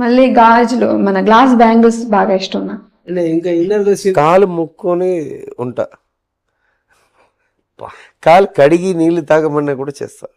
మళ్ళీ గాజులు మన గ్లాస్ బ్యాంగిల్స్ బాగా ఇష్టం నాకు. అంటే ఇంకా ఇన్నర్ డ్రెస్ కాలు ముక్కొని ఉంటా, కాలు కడిగి నీళ్లు తాగమన్నా కూడా చేస్తా.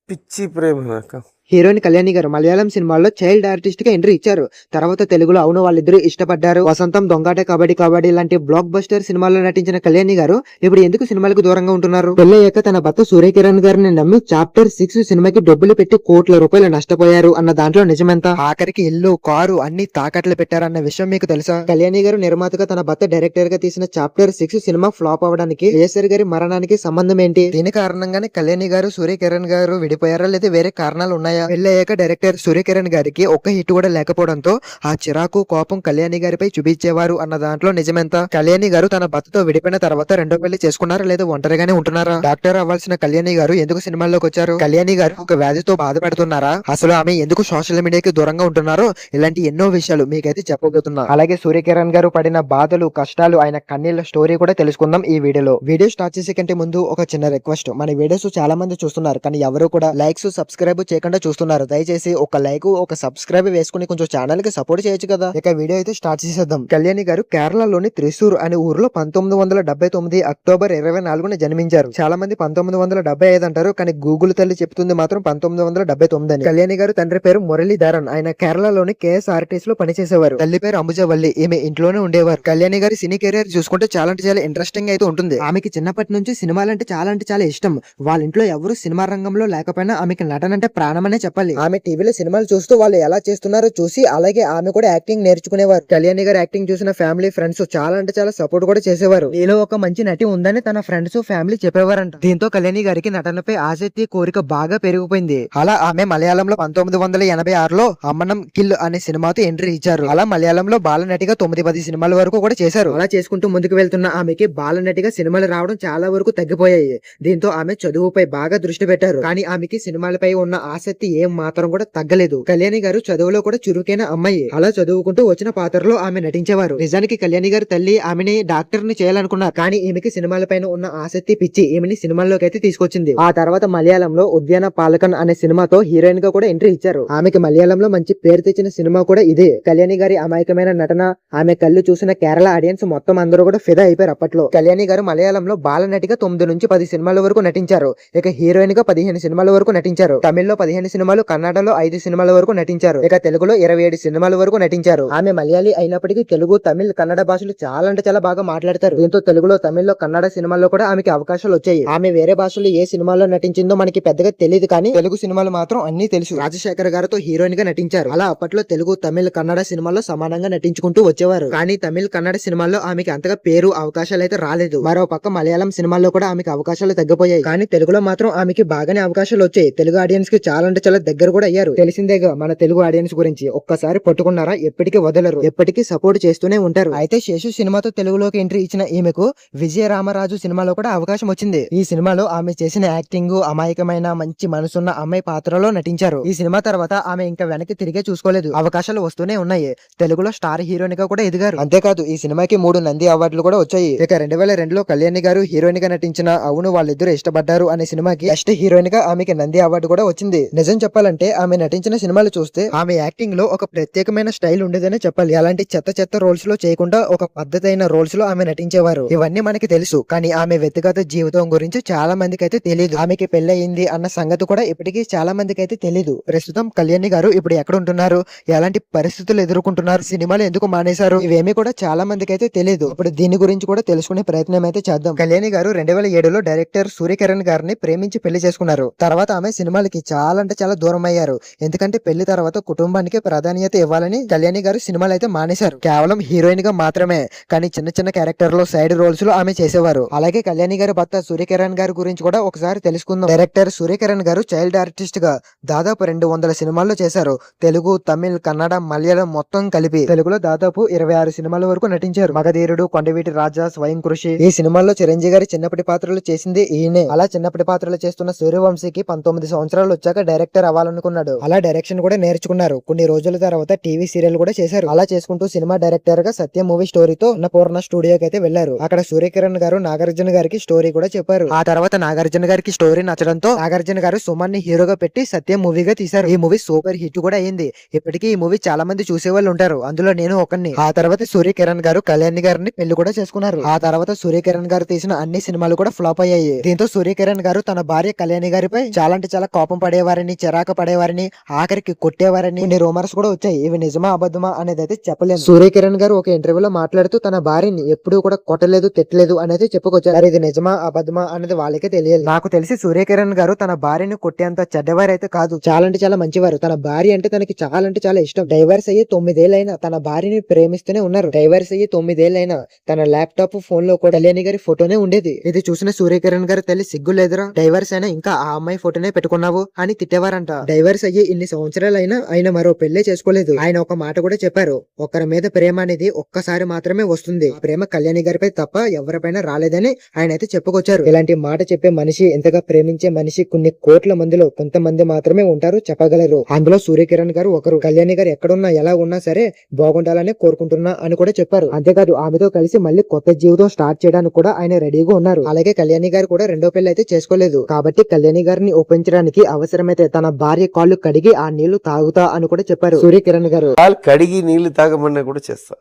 పిచ్చి ప్రేమ నాకు. హీరోయిన్ కళ్యాణి గారు మలయాళం సినిమాల్లో చైల్డ్ ఆర్టిస్ట్ గా ఎంట్రీ ఇచ్చారు. తర్వాత తెలుగులో అవును వాళ్ళిద్దరూ ఇష్టపడ్డారు, వసంతం, దొంగాట, కబడ్డీ కబడ్డీ లాంటి బ్లాక్ బస్టర్ సినిమాల్లో నటించిన కళ్యాణి గారు ఇప్పుడు ఎందుకు సినిమాలకు దూరంగా ఉంటున్నారు? పెళ్ళయ్యాక తన భర్త సూర్యకిరణ్ గారిని నమ్మి చాప్టర్ 6 సినిమాకి డబ్బులు పెట్టి కోట్ల రూపాయలు నష్టపోయారు అన్న దాంట్లో నిజమెంత? ఆఖరికి ఇల్లు, కారు అన్ని తాకట్లు పెట్టారన్న విషయం మీకు తెలుసా? కళ్యాణి గారు నిర్మాతగా తన భర్త డైరెక్టర్ గా తీసిన చాప్టర్ 6 సినిమా ఫ్లాప్ అవడానికి కేసరి గారి మరణానికి సంబంధం ఏంటి? దీని కారణంగానే కళ్యాణి గారు సూర్యకిరణ్ గారు విడిపోయారా లేదా వేరే కారణాలు ఉన్నాయా? పెళ్ళయ్యాక డైరెక్టర్ సూర్యకిరణ్ గారికి ఒక్క హిట్ కూడా లేకపోవడంతో ఆ చిరాకు కోపం కళ్యాణి గారిపై చూపించేవారు అన్న దాంట్లో నిజమెంత? కళ్యాణి గారు తన భర్తతో విడిపోయిన తర్వాత రెండో పెళ్లి చేసుకున్నారా లేదా ఒంటరిగానే ఉంటున్నారా? డాక్టర్ అవ్వాల్సిన కళ్యాణి గారు ఎందుకు సినిమాల్లోకి వచ్చారు? కళ్యాణి గారు ఒక వ్యాధితో బాధపడుతున్నారా? అసలు ఆమె ఎందుకు సోషల్ మీడియాకి దూరంగా ఉంటున్నారో ఇలాంటి ఎన్నో విషయాలు మీకైతే చెప్పబోతున్నా. అలాగే సూర్యకిరణ్ గారు పడిన బాధలు, కష్టాలు, ఆయన కన్నీళ్ల స్టోరీ కూడా తెలుసుకుందాం ఈ వీడియోలో. వీడియో స్టార్ట్ చేసే కంటే ముందు ఒక చిన్న రిక్వెస్ట్, మన వీడియోస్ చాలా మంది చూస్తున్నారు కానీ ఎవరు కూడా లైక్స్, సబ్స్క్రైబ్ చేయకుండా చూస్తున్నారు. దయచేసి ఒక లైక్, ఒక సబ్స్క్రైబ్ వేసుకుని కొంచెం ఛానల్ కి సపోర్ట్ చేయొచ్చు కదా. ఇక వీడియో అయితే స్టార్ట్ చేసేద్దాం. కళ్యాణి గారు కేరళలోని త్రిశూర్ అనే ఊర్లో 1979 అక్టోబర్ 24న జన్మించారు. చాలా మంది 1975 అంటారు కానీ గూగుల్ తల్లి చెప్తుంది మాత్రం 1979 అని. కళ్యాణి గారు తండ్రి పేరు మురళీధరన్, ఆయన కేరళలోని KSRTC లో పనిచేసేవారు. తల్లి పేరు అంబుజవల్లి, ఈమె ఇంట్లోనే ఉండేవారు. కళ్యాణి గారి సినీ కెరీర్ చూసుకుంటే చాలా అంటే చాలా ఇంట్రెస్టింగ్ అయితే ఉంటుంది. ఆమెకి చిన్నప్పటి నుంచి సినిమాలంటే చాలా ఇష్టం. వాళ్ళ ఇంట్లో ఎవరు సినిమా రంగంలో లేకపోయినా ఆమెకి నటన అంటే ప్రాణమనే చెప్పాలి. ఆమె టీవీలో సినిమాలు చూస్తూ వాళ్ళు ఎలా చేస్తున్నారో చూసి అలాగే ఆమె కూడా యాక్టింగ్ నేర్చుకునేవారు. కళ్యాణి గారు యాక్టింగ్ చూసిన ఫ్యామిలీ, ఫ్రెండ్స్ చాలా అంటే చాలా సపోర్ట్ కూడా చేసేవారు. నీలో ఒక మంచి నటి ఉందని తన ఫ్రెండ్స్, ఫ్యామిలీ చెప్పేవారంట. దీంతో కళ్యాణి గారికి నటనపై ఆసక్తి, కోరిక బాగా పెరిగిపోయింది. అలా ఆమె మలయాళంలో 1986లో అమ్మనం కిల్ అనే సినిమాతో ఎంట్రీ ఇచ్చారు. అలా మలయాళంలో బాలనటిగా 9-10 సినిమాల వరకు కూడా చేశారు. అలా చేసుకుంటూ ముందుకు వెళ్తున్న ఆమెకి బాలనటిగా సినిమాలు రావడం చాలా వరకు తగ్గిపోయాయి. దీంతో ఆమె చదువుపై బాగా దృష్టి పెట్టారు. కానీ ఆమెకి సినిమాలపై ఉన్న ఆసక్తి ఏం మాత్రం కూడా తగ్గలేదు. కళ్యాణి గారు చదువులో కూడా చురుకైన అమ్మాయి. అలా చదువుకుంటూ వచ్చిన పాత్రలో ఆమె నటించేవారు. నిజానికి కళ్యాణి గారు తల్లి ఆమెని డాక్టర్ ని చేయాలనుకున్నారు కానీ ఈమెకి సినిమాలపైన ఉన్న ఆసక్తి పిచ్చి ఈమెని సినిమాల్లోకి అయితే తీసుకొచ్చింది. ఆ తర్వాత మలయాళంలో ఉద్యాన పాలకన్ అనే సినిమాతో హీరోయిన్ గా కూడా ఎంట్రీ ఇచ్చారు. ఆమెకి మలయాళంలో మంచి పేరు తెచ్చిన సినిమా కూడా ఇదే. కళ్యాణి గారి అమాయకమైన నటన, ఆమె కళ్ళు చూసిన కేరళ ఆడియన్స్ మొత్తం అందరూ కూడా ఫిదా అయిపోయారు అప్పట్లో. కళ్యాణి గారు మలయాళంలో బాలనటిగా 9-10 సినిమాల వరకు నటించారు. ఇక హీరోయిన్ గా 15 సినిమాల వరకు నటించారు. తమిళ్లో 15 సినిమాలు, కన్నడలో 5 సినిమాల వరకు నటించారు. ఇక తెలుగులో 27 సినిమాల వరకు నటించారు. ఆమె మలయాళీ అయినప్పటికీ తెలుగు, తమిళ్, కన్నడ భాషలు చాలా అంటే చాలా బాగా మాట్లాడతారు. దీంతో తెలుగులో, తమిళ్లో, కన్నడ సినిమాల్లో కూడా ఆమెకి అవకాశాలు వచ్చాయి. ఆమె వేరే భాషలో ఏ సినిమాలో నటించిందో మనకి పెద్దగా తెలియదు కానీ తెలుగు సినిమాలు మాత్రం అన్ని తెలుసు. రాజశేఖర్ గారితో హీరోయిన్ గా నటించారు. అలా అప్పట్లో తెలుగు, తమిళ్, కన్నడ సినిమాల్లో సమానంగా నటించుకుంటూ వచ్చేవారు. కానీ తమిళ్, కన్నడ సినిమాల్లో ఆమెకి అంతగా పేరు, అవకాశాలు అయితే రాలేదు. మరో పక్క మలయాళం సినిమాల్లో కూడా ఆమెకి అవకాశాలు తగ్గిపోయాయి. కానీ తెలుగులో మాత్రం ఆమెకి బాగానే అవకాశాలు వచ్చాయి. తెలుగు ఆడియన్స్ కి చాలా అంటే చాలా దగ్గర కూడా అయ్యారు. తెలిసిందేగా మన తెలుగు ఆడియన్స్ గురించి. ఒక్కసారి పట్టుకున్నారా ఎప్పటికీ వదలరు, ఎప్పటికీ సపోర్ట్ చేస్తూనే ఉంటారు. అయితే శేషు సినిమాతో తెలుగులోకి ఎంట్రీ ఇచ్చిన ఈమెకు విజయ రామరాజు సినిమాలో కూడా అవకాశం వచ్చింది. ఈ సినిమాలో ఆమె చేసిన యాక్టింగ్ అమాయకమైన మంచి మనసున్న అమ్మాయి పాత్రలో నటించారు. ఈ సినిమా తర్వాత ఆమె ఇంకా వెనక్కి తిరిగే చూసుకోలేదు. అవకాశాలు వస్తూనే ఉన్నాయి. తెలుగులో స్టార్ హీరోయిన్ గా కూడా ఎదిగారు. అంతేకాదు ఈ సినిమాకి 3 నంది అవార్డులు కూడా వచ్చాయి. ఇక 2002లో కళ్యాణి గారు హీరోయిన్ గా నటించిన అవును వాళ్ళిద్దరూ ఇష్టపడ్డారు అనే సినిమాకి బెస్ట్ హీరోయిన్ గా ఆమెకి నంది అవార్డు కూడా వచ్చింది. నిజం చెప్పాలంటే ఆమె నటించిన సినిమాలు చూస్తే ఆమె యాక్టింగ్ లో ఒక ప్రత్యేకమైన స్టైల్ ఉండేదనే చెప్పాలి. అలాంటి చెత్త రోల్స్ లో చేయకుండా ఒక పద్ధతైన రోల్స్ లో ఆమె నటించేవారు. ఇవన్నీ మనకి తెలుసు కానీ ఆమె వ్యక్తిగత జీవితం గురించి చాలా మందికి అయితే తెలియదు. ఆమెకి పెళ్ళయింది అన్న సంగతి కూడా ఇప్పటికీ చాలా మందికి అయితే తెలియదు. ప్రస్తుతం కళ్యాణి గారు ఇప్పుడు ఎక్కడ ఉంటున్నారు, ఎలాంటి పరిస్థితులు ఎదుర్కొంటున్నారు, సినిమాలు ఎందుకు మానేశారు, ఇవేమీ కూడా చాలా మందికి అయితే తెలియదు. ఇప్పుడు దీని గురించి కూడా తెలుసుకునే ప్రయత్నం అయితే చేద్దాం. కళ్యాణి గారు 2007లో డైరెక్టర్ సూర్యకిరణ్ గారిని ప్రేమించి పెళ్లి చేసుకున్నారు. తర్వాత ఆమె సినిమాలకి చాలా అంటే చాలా దూరం అయ్యారు. ఎందుకంటే పెళ్లి తర్వాత కుటుంబానికి ప్రాధాన్యత ఇవ్వాలని కళ్యాణి గారు సినిమాలు అయితే మానేశారు. కేవలం హీరోయిన్ గా మాత్రమే కానీ చిన్న చిన్న క్యారెక్టర్ లో, సైడ్ రోల్స్ లో ఆమె చేసేవారు. అలాగే కళ్యాణి గారి భర్త సూర్యకిరణ్ గారి గురించి కూడా ఒకసారి తెలుసుకుందాం. డైరెక్టర్ సూర్యకిరణ్ గారు చైల్డ్ ఆర్టిస్ట్ గా దాదాపు 200 సినిమాల్లో చేశారు. తెలుగు, తమిళ్, కన్నడ, మలయాళం మొత్తం కలిపి తెలుగులో దాదాపు 26 సినిమాల వరకు నటించారు. మగధీరుడు, కొండవీటి రాజా, స్వయం కృషి ఈ సినిమాల్లో చిరంజీవి గారి చిన్నప్పటి పాత్రలు చేసింది ఈయనే. అలా చిన్నప్పటి పాత్రలు చేస్తున్న సూర్యవంశీకి 19 సంవత్సరాలు వచ్చాక డైరెక్ట్ డైరెక్టర్ అవ్వాలనుకున్నాడు. అలా డైరెక్షన్ కూడా నేర్చుకున్నారు. కొన్ని రోజుల తర్వాత టీవీ సీరియల్ కూడా చేశారు. అలా చేసుకుంటూ సినిమా డైరెక్టర్ గా సత్యం మూవీ స్టోరీతో అన్నపూర్ణ స్టూడియోకి అయితే వెళ్లారు. అక్కడ సూర్యకిరణ్ గారు నాగార్జున గారికి స్టోరీ కూడా చెప్పారు. ఆ తర్వాత నాగార్జున గారికి స్టోరీ నచ్చడంతో నాగార్జున గారు సుమన్ ని హీరోగా పెట్టి సత్యం మూవీగా తీశారు. ఈ మూవీ సూపర్ హిట్ కూడా అయింది. ఇప్పటికీ ఈ మూవీ చాలా మంది చూసే వాళ్ళు ఉంటారు, అందులో నేను ఒకరిని. ఆ తర్వాత సూర్యకిరణ్ గారు కళ్యాణి గారిని పెళ్లి కూడా చేసుకున్నారు. ఆ తర్వాత సూర్యకిరణ్ గారు తీసిన అన్ని సినిమాలు కూడా ఫ్లాప్ అయ్యాయి. దీంతో సూర్యకిరణ్ గారు తన భార్య కళ్యాణి గారిపై చాలా అంటే చాలా కోపం పడేవారని, చిరాకు పడేవారని, ఆఖరికి కొట్టేవారని కొన్ని రూమర్స్ కూడా వచ్చాయి. ఇవి నిజమా అబద్ధమా అనేది అయితే చెప్పలేను. సూర్యకిరణ్ గారు ఒక ఇంటర్వ్యూలో మాట్లాడుతూ తన భార్యని ఎప్పుడూ కూడా కొట్టలేదు, తిట్టలేదు అనేది చెప్పుకొచ్చారు. మరి ఇది నిజమా అబద్ధమా అనేది వాళ్ళకే తెలియదు. నాకు తెలిసి సూర్యకిరణ్ గారు తన భార్యని కొట్టేంత చెడ్డవారు అయితే కాదు, చాలా అంటే చాలా మంచివారు. తన భార్య అంటే తనకి చాలా అంటే చాలా ఇష్టం. డైవర్స్ అయ్యి 9 ఏళ్ళైనా తన భార్యని ప్రేమిస్తూనే ఉన్నారు. డైవర్స్ అయ్యి 9 ఏళ్ళైనా తన ల్యాప్టాప్ ఫోన్ లో కూడా కళ్యాణి గారి ఫోటోనే ఉండేది. ఇది చూసిన సూర్యకిరణ్ గారు తల్లి సిగ్గు లేదురా, డైవర్స్ అయినా ఇంకా ఆ అమ్మాయి ఫోటోనే పెట్టుకున్నావు అని తిట్టేవారంట. డైవర్స్ అయ్యి ఇన్ని సంవత్సరాలైనా ఆయన మరో పెళ్లే చేసుకోలేదు. ఆయన ఒక మాట కూడా చెప్పారు, ఒకరి మీద ప్రేమ అనేది ఒక్కసారి మాత్రమే వస్తుంది, ఆ ప్రేమ కళ్యాణి గారిపై తప్ప ఎవరిపైన రాలేదని ఆయన అయితే చెప్పుకొచ్చారు. ఇలాంటి మాట చెప్పే మనిషి, ఎంతగా ప్రేమించే మనిషి కొన్ని కోట్ల మందిలో కొంతమంది మాత్రమే ఉంటారు, చెప్పగలరు. అందులో సూర్యకిరణ్ గారు ఒకరు. కళ్యాణి గారు ఎక్కడున్నా ఎలా ఉన్నా సరే బాగుండాలని కోరుకుంటున్నా అని కూడా చెప్పారు. అంతేకాదు ఆమెతో కలిసి మళ్ళీ కొత్త జీవితం స్టార్ట్ చేయడానికి కూడా ఆయన రెడీగా ఉన్నారు. అలాగే కళ్యాణి గారు కూడా రెండో పెళ్లి అయితే చేసుకోలేదు. కాబట్టి కళ్యాణి గారిని ఒప్పించడానికి అవసరమైతే తన భార్య కాళ్ళు కడిగి ఆ నీళ్లు తాగుతా అని కూడా చెప్పారు సూర్యకిరణ్ గారు. కాలు కడిగి నీళ్లు తాగమన్నా కూడా చేస్తా.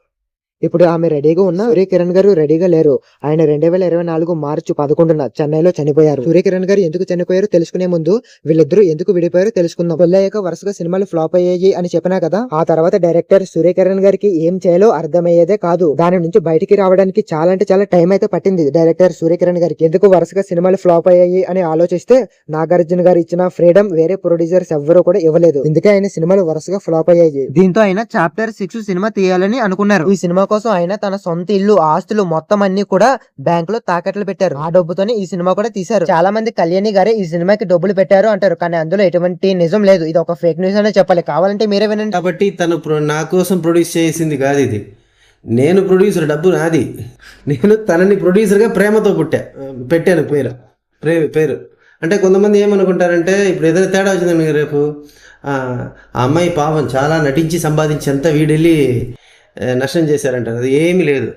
ఇప్పుడు ఆమె రెడీగా ఉన్న సూర్యకిరణ్ గారు రెడీగా లేరు. ఆయన 2024 మార్చి 11న చెన్నైలో చనిపోయారు. సూర్యకిరణ్ గారు ఎందుకు చనిపోయారో తెలుసుకునే ముందు వీళ్ళిద్దరూ ఎందుకు విడిపోయారో తెలుసుకుందాం. పెళ్ళయ్యాక వరుసగా సినిమాలు ఫ్లాప్ అయ్యాయి అని చెప్పినా కదా, ఆ తర్వాత డైరెక్టర్ సూర్యకిరణ్ గారికి ఏం చేయాలో అర్థమయ్యేదే కాదు. దాని నుంచి బయటికి రావడానికి చాలా అంటే చాలా టైం అయితే పట్టింది డైరెక్టర్ సూర్యకిరణ్ గారికి. ఎందుకు వరుసగా సినిమాలు ఫ్లాప్ అయ్యాయి అని ఆలోచిస్తే నాగార్జున గారు ఇచ్చిన ఫ్రీడమ్ వేరే ప్రొడ్యూసర్స్ ఎవ్వరూ కూడా ఇవ్వలేదు. ఇందుకే ఆయన సినిమాలు వరుసగా ఫ్లాప్ అయ్యాయి. దీంతో ఆయన చాప్టర్ 6 సినిమా తీయాలని అనుకున్నారు. ఈ సినిమా కోసం ఆయన తన సొంత ఇల్లు, ఆస్తులు మొత్తం అన్ని కూడా బ్యాంక్ లో తాకట్లు పెట్టారు. ఆ డబ్బుతోనే ఈ సినిమా కూడా తీశారు. చాలా మంది కళ్యాణి గారే ఈ సినిమాకి డబ్బులు పెట్టారు అంటారు, కానీ అందులో ఎటువంటి నిజం లేదు. ఇది ఒక ఫేక్ న్యూస్ అనే చెప్పాలి. కావాలంటే మీరే వినండి. కాబట్టి తను నా కోసం ప్రొడ్యూస్ చేసింది కాదు ఇది. నేను ప్రొడ్యూసర్, డబ్బు నాది. నేను తనని ప్రొడ్యూసర్గా ప్రేమతో పెట్టాను పేరు. అంటే కొంతమంది ఏమనుకుంటారంటే, ఇప్పుడు ఏదైనా తేడా వచ్చిందని రేపు ఆ అమ్మాయి పాపం చాలా నటించి సంపాదించేంత వీడెళ్ళి నష్టం చేశారంటారు. అది ఏమీ లేదు.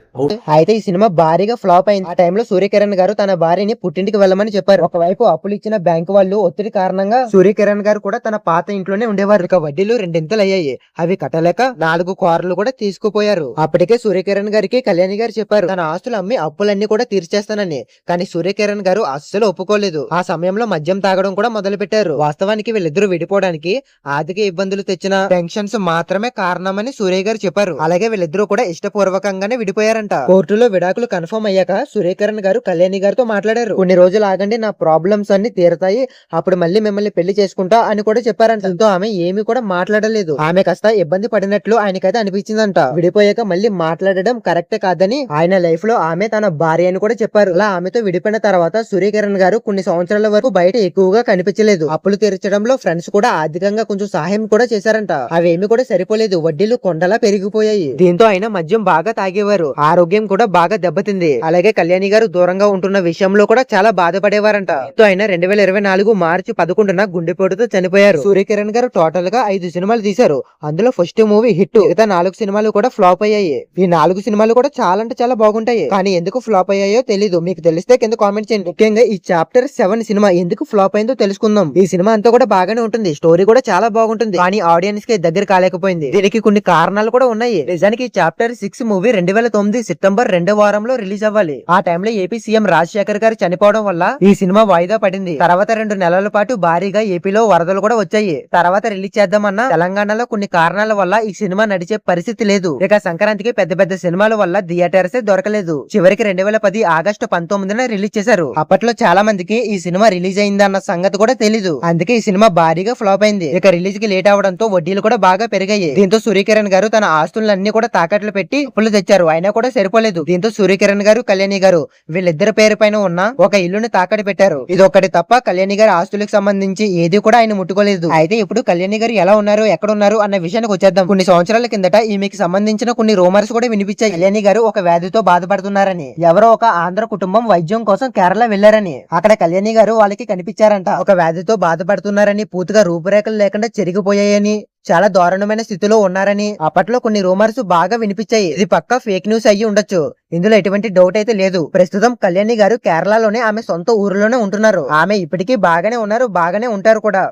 అయితే ఈ సినిమా భారీగా ఫ్లాప్ అయింది. ఆ టైంలో సూర్యకిరణ్ గారు తన భార్యని పుట్టింటికి వెళ్ళమని చెప్పారు. ఒకవైపు అప్పులు ఇచ్చిన బ్యాంకు వాళ్ళు ఒత్తిడి కారణంగా సూర్యకిరణ్ గారు కూడా తన పాత ఇంట్లోనే ఉండేవారు. ఇక వడ్డీలు 2 అయ్యాయి. అవి కట్టలేక 4 కార్లు కూడా తీసుకుపోయారు. అప్పటికే సూర్యకిరణ్ గారికి కళ్యాణి గారు చెప్పారు తన ఆస్తులు అమ్మి అప్పులన్నీ కూడా తీర్చేస్తానని. కానీ సూర్యకిరణ్ గారు అస్సలు ఒప్పుకోలేదు. ఆ సమయంలో మద్యం తాగడం కూడా మొదలు పెట్టారు. వాస్తవానికి వీళ్ళిద్దరూ విడిపోవడానికి ఆర్థిక ఇబ్బందులు తెచ్చిన టెన్షన్స్ మాత్రమే కారణమని సూర్య గారు చెప్పారు. అలాగే వీళ్ళిద్దరూ కూడా ఇష్టపూర్వకంగానే విడిపోయారంట. కోర్టులో విడాకులు కన్ఫర్మ్ అయ్యాక సూర్యకిరణ్ గారు కళ్యాణి గారితో మాట్లాడారు. కొన్ని రోజులు ఆగండి, నా ప్రాబ్లమ్స్ అన్ని తీరతాయి, అప్పుడు మళ్ళీ మిమ్మల్ని పెళ్లి చేసుకుంటా అని కూడా చెప్పారంట. దాంతో ఆమె ఏమి కూడా మాట్లాడలేదు. ఆమె కాస్త ఇబ్బంది పడినట్లు ఆయనకైతే అనిపించిందంట. విడిపోయాక మళ్ళీ మాట్లాడడం కరెక్ట్ కాదని ఆయన లైఫ్ లో ఆమె తన భార్య అని కూడా చెప్పారు. అలా ఆమెతో విడిపోయిన తర్వాత సూర్యకిరణ్ గారు కొన్ని సంవత్సరాల వరకు బయట ఎక్కువగా కనిపించలేదు. అప్పులు తీర్చడంలో ఫ్రెండ్స్ కూడా ఆర్థికంగా కొంచెం సహాయం కూడా చేశారంట. అవేమి కూడా సరిపోలేదు, వడ్డీలు కొండలా పెరిగిపోయాయి. దీంతో ఆయన మద్యం బాగా తాగేవారు. ఆరోగ్యం కూడా బాగా దెబ్బతింది. అలాగే కళ్యాణి గారు దూరంగా ఉంటున్న విషయంలో కూడా చాలా బాధపడేవారంట. ఆయన 2024 మార్చి 11న గుండెపోటుతో చనిపోయారు. సూర్యకిరణ్ గారు టోటల్ గా 5 సినిమాలు తీశారు. అందులో ఫస్ట్ మూవీ హిట్, మిగతా 4 సినిమాలు కూడా ఫ్లాప్ అయ్యాయి. ఈ 4 సినిమాలు కూడా చాలా అంటే చాలా బాగుంటాయి. కానీ ఎందుకు ఫ్లాప్ అయ్యాయో తెలీదు. మీకు తెలిస్తే కింద కామెంట్ చేయండి. ముఖ్యంగా ఈ చాప్టర్ 7 సినిమా ఎందుకు ఫ్లాప్ అయిందో తెలుసుకుందాం. ఈ సినిమా అంతా కూడా బాగానే ఉంటుంది, స్టోరీ కూడా చాలా బాగుంటుంది, కానీ ఆడియన్స్ కి దగ్గర కాలేకపోయింది. దీనికి కొన్ని కారణాలు కూడా ఉన్నాయి. నిజానికి చాప్టర్ 6 మూవీ 2009 సెప్టెంబర్ 2వ వారంలో రిలీజ్ అవ్వాలి. ఆ టైంలో ఏపీ సీఎం రాజశేఖర్ గారు చనిపోవడం వల్ల ఈ సినిమా వాయిదా పడింది. తర్వాత 2 నెలల పాటు భారీగా ఏపీలో వరదలు కూడా వచ్చాయి. తర్వాత రిలీజ్ చేద్దామన్నా తెలంగాణలో కొన్ని కారణాల వల్ల ఈ సినిమా నడిచే పరిస్థితి లేదు. ఇక సంక్రాంతికి పెద్ద పెద్ద సినిమాల వల్ల థియేటర్స్ దొరకలేదు. చివరికి 2010 ఆగస్టు 19న రిలీజ్ చేశారు. అప్పట్లో చాలా మందికి ఈ సినిమా రిలీజ్ అయిందన్న సంగతి కూడా తెలీదు. అందుకే ఈ సినిమా భారీగా ఫ్లాప్ అయింది. ఇక రిలీజ్ కి లేట్ అవడంతో వడ్డీలు కూడా బాగా పెరిగాయి. దీంతో సూర్యకిరణ్ గారు తన ఆస్తులన్నీ కూడా తాకట్లు పెట్టి అప్పులు తెచ్చారు. అయినా కూడా సరిపోలేదు. దీంతో సూర్యకిరణ్ గారు, కళ్యాణి గారు వీళ్ళిద్దరి పేరు పైన ఉన్న ఒక ఇల్లుని తాకట్టు పెట్టారు. ఇది ఒక్కటి తప్ప కళ్యాణి గారి ఆస్తులకు సంబంధించి ఏది కూడా ఆయన ముట్టుకోలేదు. అయితే ఇప్పుడు కళ్యాణి గారు ఎలా ఉన్నారు, ఎక్కడ ఉన్నారు అన్న విషయానికి వచ్చేద్దాం. కొన్ని సంవత్సరాల కిందట ఈమెకి సంబంధించిన కొన్ని రూమర్స్ కూడా వినిపించాయి. కళ్యాణి గారు ఒక వ్యాధితో బాధపడుతున్నారని, ఎవరో ఒక ఆంధ్ర కుటుంబం వైద్యం కోసం కేరళ వెళ్లారని, అక్కడ కళ్యాణి గారు వాళ్ళకి కనిపించారంట. ఒక వ్యాధితో బాధపడుతున్నారని, పూర్తిగా రూపురేఖలు లేకుండా చెరిగిపోయాయని, చాలా దారుణమైన స్థితిలో ఉన్నారని అప్పట్లో కొన్ని రూమర్స్ బాగా వినిపించాయి. ఇది పక్కా ఫేక్ న్యూస్ అయ్యి ఉండొచ్చు. ఇందులో ఎటువంటి డౌట్ అయితే లేదు. ప్రస్తుతం కళ్యాణి గారు కేరళలోనే ఆమె సొంత ఊరిలోనే ఉంటున్నారు. ఆమె ఇప్పటికీ బాగానే ఉన్నారు, బాగానే ఉంటారు కూడా.